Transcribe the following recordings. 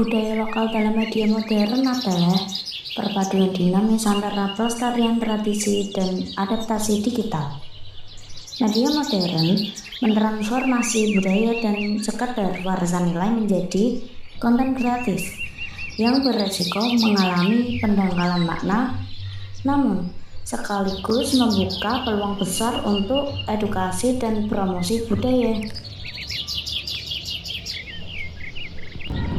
Budaya lokal dalam media modern adalah perpaduan dinamis antara pelestarian tradisi dan adaptasi digital. Media modern mentransformasi budaya dan sekedar warisan nilai menjadi konten kreatif yang beresiko mengalami pendangkalan makna, namun sekaligus membuka peluang besar untuk edukasi dan promosi budaya.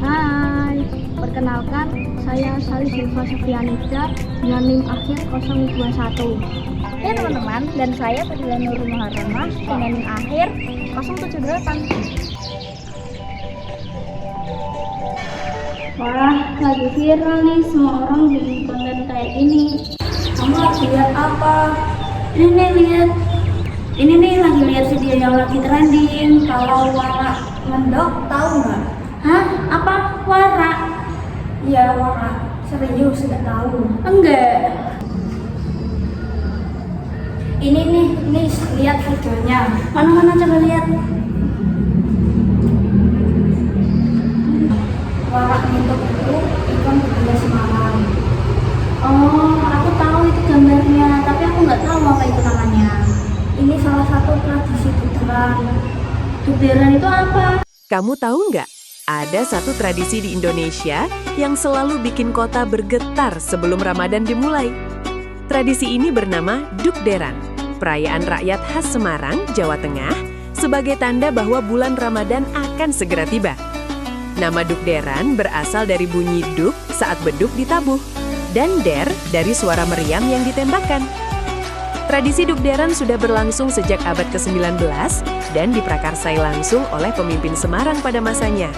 Hai, perkenalkan saya Sari Silva Sofianida dengan NIM akhir 021. Ya teman-teman, dan saya Fadila Nurul Muharramah dengan NIM akhir 078. Wah, lagi viral nih, semua orang bikin konten kayak gini. Kamu lagi lihat apa? Ini nih lagi lihat video yang lagi trending. Kalau warak mendok, tahu nggak? Hah? Apa? Warak? Iya, warak. Serius nggak tahu? Enggak. Ini nih, lihat videonya. Mana coba lihat. Warak mendok itu ikon budaya Semarang. Oh, aku tahu itu gambarnya, tapi aku nggak tahu apa itu namanya. Ini salah satu tradisi Buderan. Buderan itu apa? Kamu tahu nggak? Ada satu tradisi di Indonesia yang selalu bikin kota bergetar sebelum Ramadan dimulai. Tradisi ini bernama Dukderan, perayaan rakyat khas Semarang, Jawa Tengah, sebagai tanda bahwa bulan Ramadan akan segera tiba. Nama Dukderan berasal dari bunyi duk saat beduk ditabuh, dan der dari suara meriam yang ditembakkan. Tradisi Dukderan sudah berlangsung sejak abad ke-19 dan diprakarsai langsung oleh pemimpin Semarang pada masanya.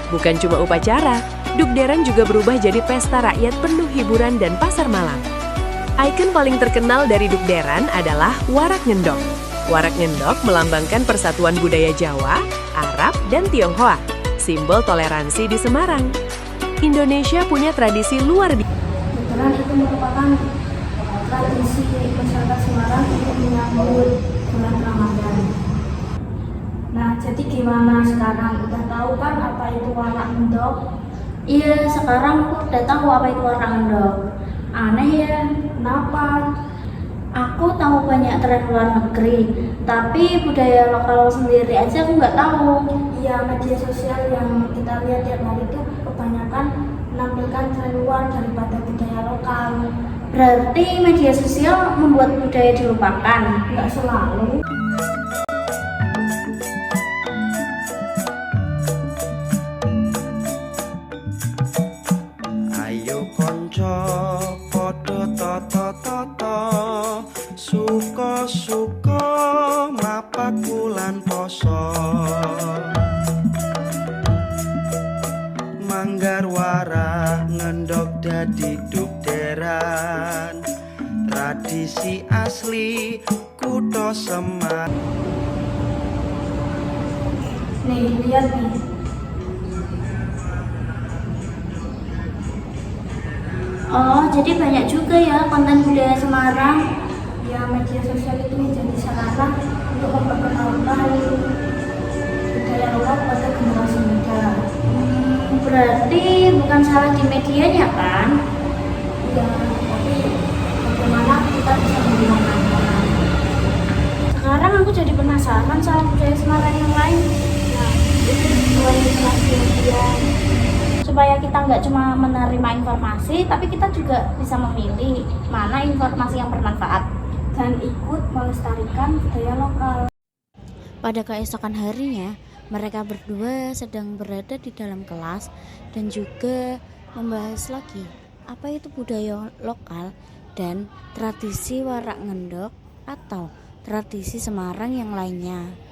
Bukan cuma upacara, Dukderan juga berubah jadi pesta rakyat penuh hiburan dan pasar malam. Ikon paling terkenal dari Dukderan adalah Warak Ngendok. Warak Ngendok melambangkan persatuan budaya Jawa, Arab, dan Tionghoa, simbol toleransi di Semarang. Indonesia punya tradisi luar biasa. Buderan itu merupakan tradisi masyarakat Semarang untuk menyambut bulan Ramadan. Nah, jadi gimana sekarang? Udah tahu kan apa itu warak mendok? Iya, sekarang aku udah tahu apa itu warak ngendok. Aneh ya, Kenapa? aku tahu banyak tren luar negeri, tapi budaya lokal sendiri aja aku nggak tahu. Iya, media sosial yang kita lihat tiap hari itu kebanyakan menampilkan tren luar daripada budaya lokal. Berarti media sosial membuat budaya dilupakan. Nggak selalu. Ayo konco podo toto suka mapak bulan poso manggar warak ngendok dadi Dukderan tradisi asli kutha Semarang. Nih, lihat nih. Oh, jadi banyak juga ya konten budaya Semarang. Ya, media sosial itu menjadi sarana untuk memperkenalkan budaya lokal pada generasi muda. Berarti bukan salah di medianya kan? Ya, tapi bagaimana kita bisa menggunakannya? Sekarang aku jadi penasaran sama budaya Semarang yang lain. Nah, itu sesuai informasi media. Supaya kita nggak cuma menerima informasi, tapi kita juga bisa memilih mana informasi yang bermanfaat. Dan ikut melestarikan budaya lokal. Pada keesokan harinya, mereka berdua sedang berada di dalam kelas dan juga membahas lagi apa itu budaya lokal dan tradisi warak ngendok atau tradisi Semarang yang lainnya.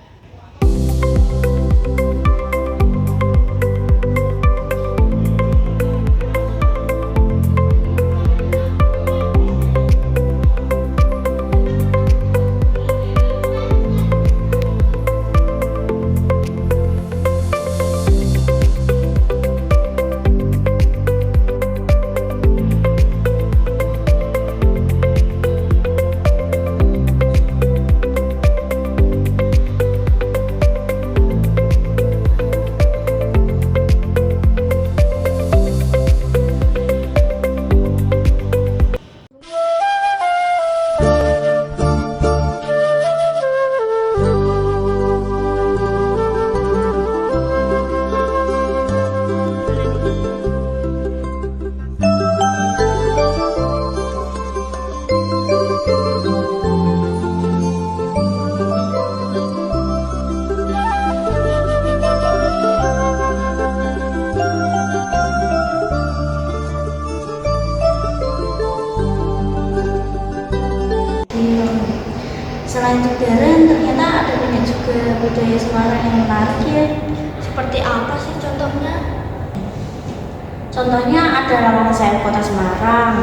Seperti apa sih contohnya? Contohnya ada Lawang Sewu Kota Semarang,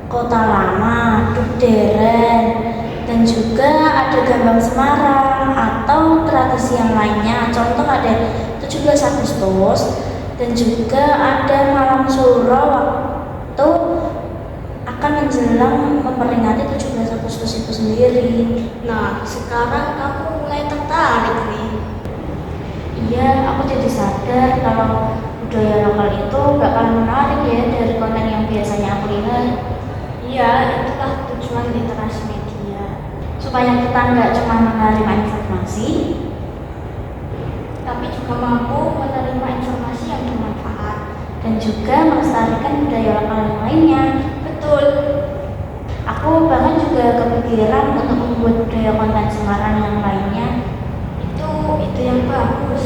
Kota Lama, Duk Deren, dan juga ada Gambang Semarang atau tradisi yang lainnya. Contoh ada 17 Agustus dan juga ada Malam Suro waktu akan menjelang memperingati 17 Agustus itu sendiri. Nah, sekarang aku mulai tertarik nih. Iya, aku jadi sadar kalau budaya lokal itu bakal menarik ya dari konten yang biasanya aku lihat. Iya, itulah tujuan literasi media. Supaya kita nggak cuma menerima informasi, Tapi juga mampu menerima informasi yang bermanfaat. dan juga melestarikan budaya lokal yang lainnya. Betul. Aku bahkan juga kepikiran untuk membuat budaya konten Semarang yang lainnya. Itu yang bagus.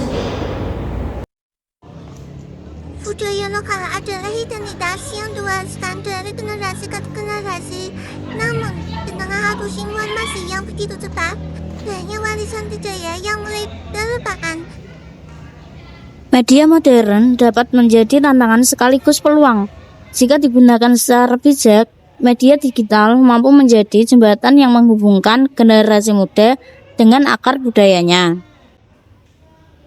Budaya lokal adalah identitas yang diwariskan dari generasi ke generasi. Namun, di tengah arus informasi yang begitu cepat, banyak warisan budaya yang mulai terlupakan. Media modern dapat menjadi tantangan sekaligus peluang. Jika digunakan secara bijak, media digital mampu menjadi jembatan yang menghubungkan generasi muda dengan akar budayanya.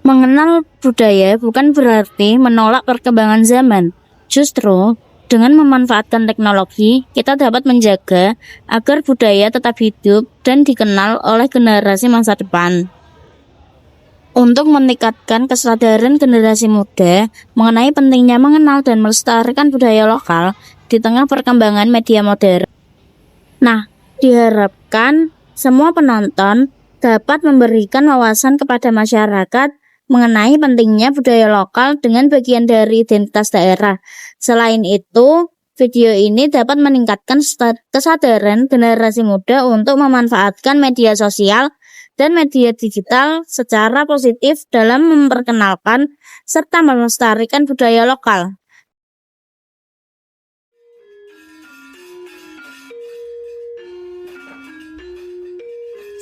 Mengenal budaya bukan berarti menolak perkembangan zaman. Justru, dengan memanfaatkan teknologi, kita dapat menjaga agar budaya tetap hidup dan dikenal oleh generasi masa depan. Untuk meningkatkan kesadaran generasi muda mengenai pentingnya mengenal dan melestarikan budaya lokal di tengah perkembangan media modern. Nah, diharapkan semua penonton dapat memberikan wawasan kepada masyarakat mengenai pentingnya budaya lokal dengan bagian dari identitas daerah. Selain itu, video ini dapat meningkatkan kesadaran generasi muda untuk memanfaatkan media sosial dan media digital secara positif dalam memperkenalkan serta melestarikan budaya lokal.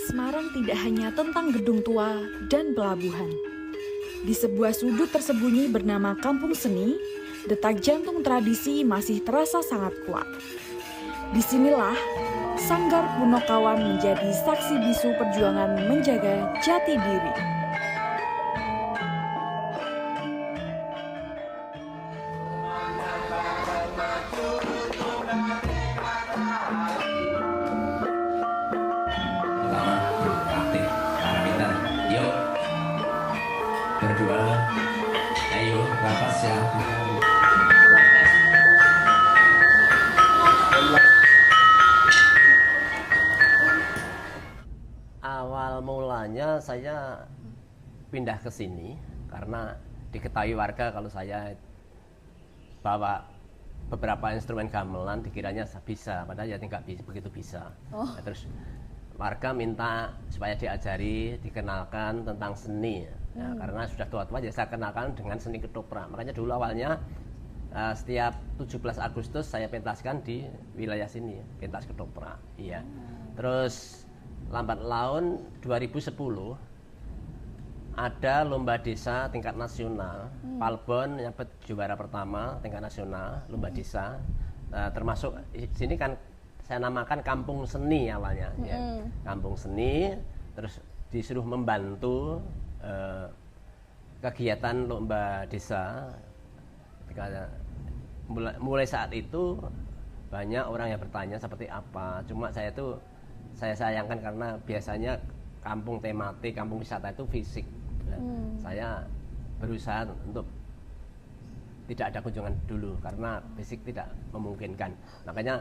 Semarang tidak hanya tentang gedung tua dan pelabuhan. Di sebuah sudut tersembunyi bernama Kampung Seni, detak jantung tradisi masih terasa sangat kuat. Disinilah Sanggar Punokawan menjadi saksi bisu perjuangan menjaga jati diri. Aktif, pintar. Yuk, berdua. Ayo, rapat ya. Awal mulanya saya pindah ke sini karena diketahui warga kalau saya bawa beberapa instrumen gamelan, dikiranya bisa, padahal ya nggak begitu bisa. Nah, terus warga minta supaya diajari, dikenalkan tentang seni. Ya, karena sudah tua-tua, jadi saya kenalkan dengan seni ketoprak. Makanya dulu awalnya setiap 17 Agustus saya pentaskan di wilayah sini, pentas ketoprak. Iya. Terus lambat laun 2010 ada lomba desa tingkat nasional. Palbon yang juara pertama tingkat nasional lomba desa. Termasuk di sini kan saya namakan Kampung Seni awalnya, ya. Kampung Seni, terus disuruh membantu kegiatan lomba desa. Mulai saat itu banyak orang yang bertanya seperti apa. Cuma saya sayangkan karena biasanya kampung tematik, kampung wisata itu fisik. Saya berusaha untuk tidak ada kunjungan dulu karena fisik tidak memungkinkan. Makanya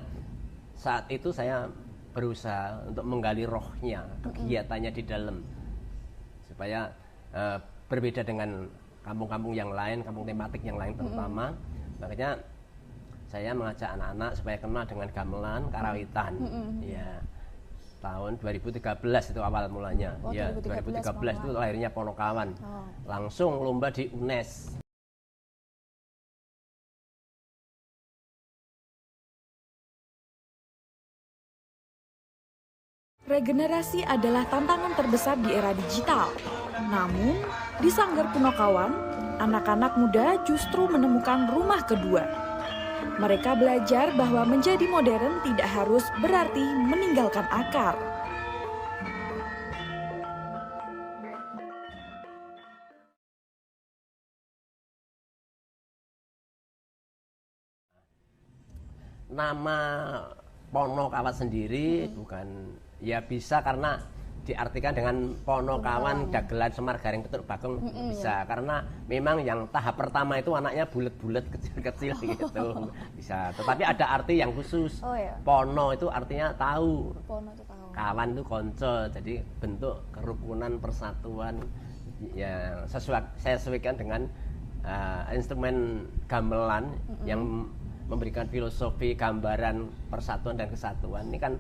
saat itu saya berusaha untuk menggali rohnya, kegiatannya di dalam, supaya berbeda dengan kampung-kampung yang lain, kampung tematik yang lain terutama. Makanya saya mengajak anak-anak supaya kenal dengan gamelan, karawitan. Ya, tahun 2013 itu awal mulanya. Ya, 2013 itu lahirnya Punokawan. Langsung lomba di UNES. regenerasi adalah tantangan terbesar di era digital. Namun, di Sanggar Punokawan, anak-anak muda justru menemukan rumah kedua. Mereka belajar bahwa menjadi modern tidak harus berarti meninggalkan akar. Nama Ponokawan sendiri bukan, ya bisa karena diartikan dengan Ponokawan Dagelan Semar Garing Petuk Bagong bisa, karena memang yang tahap pertama itu anaknya bulat-bulat kecil-kecil gitu bisa. Tetapi ada arti yang khusus. Pono itu artinya tahu, kawan itu konco, jadi bentuk kerukunan persatuan yang saya sesuaikan dengan instrumen gamelan yang memberikan filosofi gambaran persatuan dan kesatuan. Ini kan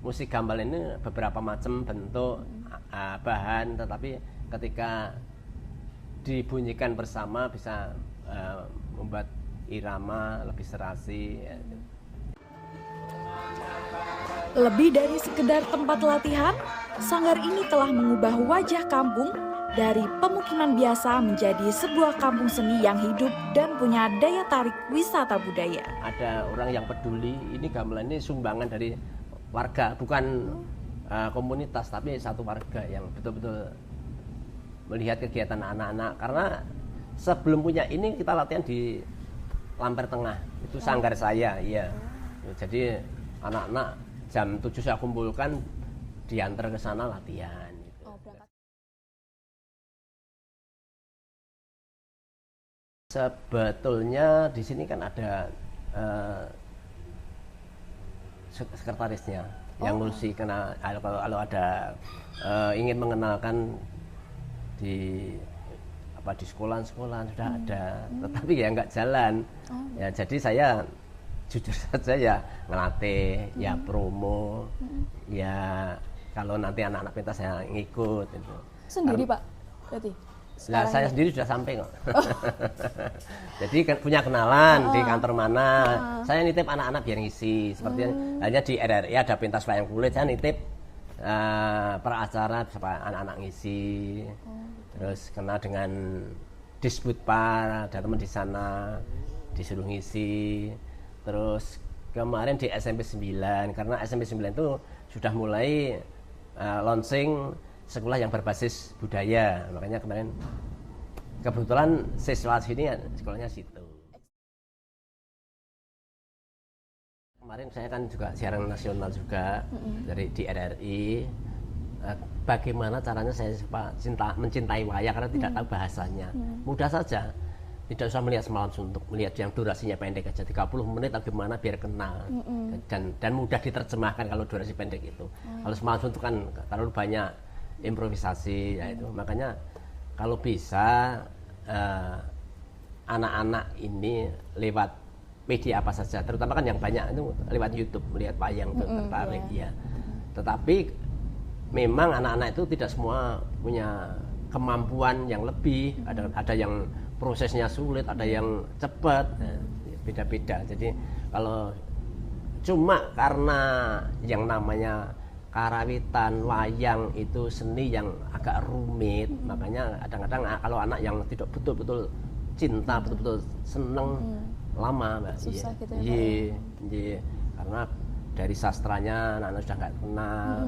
musik gamelan ini beberapa macam bentuk bahan, tetapi ketika dibunyikan bersama bisa membuat irama lebih serasi. Lebih dari sekedar tempat latihan, sanggar ini telah mengubah wajah kampung dari pemukiman biasa menjadi sebuah kampung seni yang hidup dan punya daya tarik wisata budaya. Ada orang yang peduli, ini gamelan ini sumbangan dari warga, bukan komunitas, tapi satu warga yang betul-betul melihat kegiatan anak-anak. Karena sebelum punya ini kita latihan di Lamper Tengah, itu sanggar saya, iya. Jadi anak-anak jam 7 saya kumpulkan, diantar ke sana latihan. Sebetulnya di sini kan ada sekretarisnya yang ngurusi, karena kalau ada ingin mengenalkan di sekolah-sekolah sudah ada, tetapi ya nggak jalan. Ya jadi saya jujur saja ya ngelatih, ya promo, ya kalau nanti anak-anak pentas saya ngikut itu. Sendiri Pak berarti? Nah, saya sendiri sudah sampai kok. Jadi punya kenalan di kantor mana. Saya nitip anak-anak biar ngisi. Seperti hanya di RRI ada pentas wayang kulit, saya nitip peracara supaya anak-anak ngisi. Terus kenal dengan Disbudpar, ada teman di sana disuruh ngisi. Terus kemarin di SMP 9, karena SMP 9 itu sudah mulai launching sekolah yang berbasis budaya, makanya kemarin kebetulan siswa sini sekolahnya situ. Kemarin saya kan juga siaran nasional juga dari di RRI. Bagaimana caranya saya mencintai wayang karena tidak tahu bahasanya. Mudah saja, tidak usah melihat semalam suntuk, melihat yang durasinya pendek aja 30 menit atau gimana biar kenal dan mudah diterjemahkan kalau durasi pendek itu. Kalau semalam suntuk kan terlalu banyak improvisasi, ya itu makanya kalau bisa anak-anak ini lewat media apa saja, terutama kan yang banyak itu lewat YouTube melihat wayang itu tertarik ya. Tetapi memang anak-anak itu tidak semua punya kemampuan yang lebih, ada yang prosesnya sulit, ada yang cepat, beda-beda. Jadi kalau cuma karena yang namanya karawitan wayang itu seni yang agak rumit, makanya kadang-kadang kalau anak yang tidak betul-betul cinta, betul-betul seneng lama, Mbak. Susah gitu ya, Iya. Karena dari sastranya anak-anak sudah nggak kenal.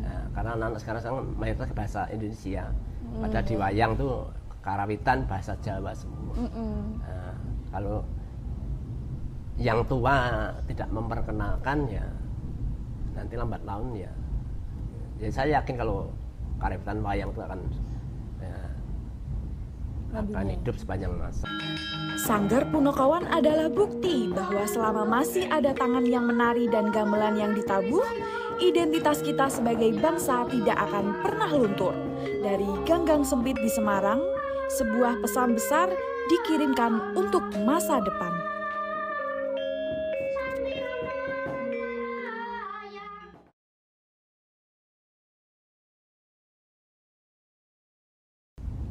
Nah, karena anak-anak sekarang mayoritas bahasa Indonesia. Padahal di wayang tuh karawitan bahasa Jawa semua. Nah, kalau yang tua tidak memperkenalkan ya nanti lambat laun ya saya yakin kalau karawitan wayang itu akan hidup sepanjang masa. Sanggar Punokawan adalah bukti bahwa selama masih ada tangan yang menari dan gamelan yang ditabuh, identitas kita sebagai bangsa tidak akan pernah luntur. Dari ganggang sempit di Semarang, sebuah pesan besar dikirimkan untuk masa depan.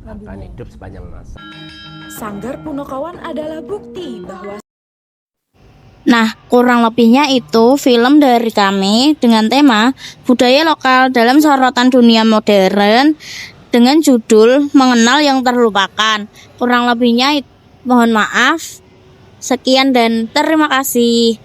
Akan hidup sepanjang masa. Sanggar Punokawan adalah bukti bahwa Nah, kurang lebihnya itu film dari kami dengan tema budaya lokal dalam sorotan dunia modern dengan judul Mengenal yang Terlupakan. Kurang lebihnya mohon maaf. Sekian dan terima kasih.